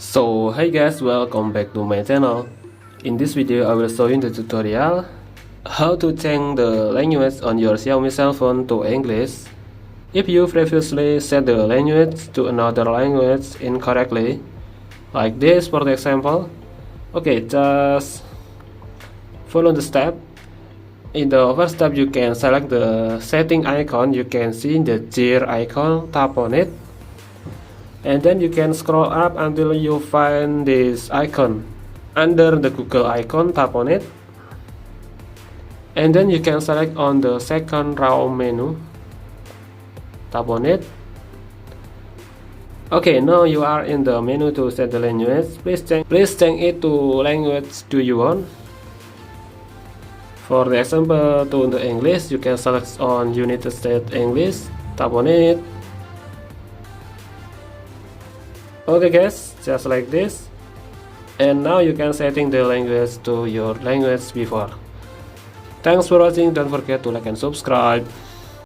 So hey guys, welcome back to my channel. In this video I will show you the tutorial how to change the language on your Xiaomi cell phone to English if you previously set the language to another language incorrectly, like this for the example. Okay, just follow the step. In the first step, you can select the setting icon. You can see the gear icon, tap on it, and then you can scroll up until you find this icon. Under the Google icon, tap on it, and then you can select on the second row menu, tap on it. Okay, now you are in the menu to set the language. Please change it to language do you want. For the example, to the English, you can select on United States English, tap on it. Okay guys, just like this. And now you can setting the language to your language before. Thanks for watching, don't forget to like and subscribe.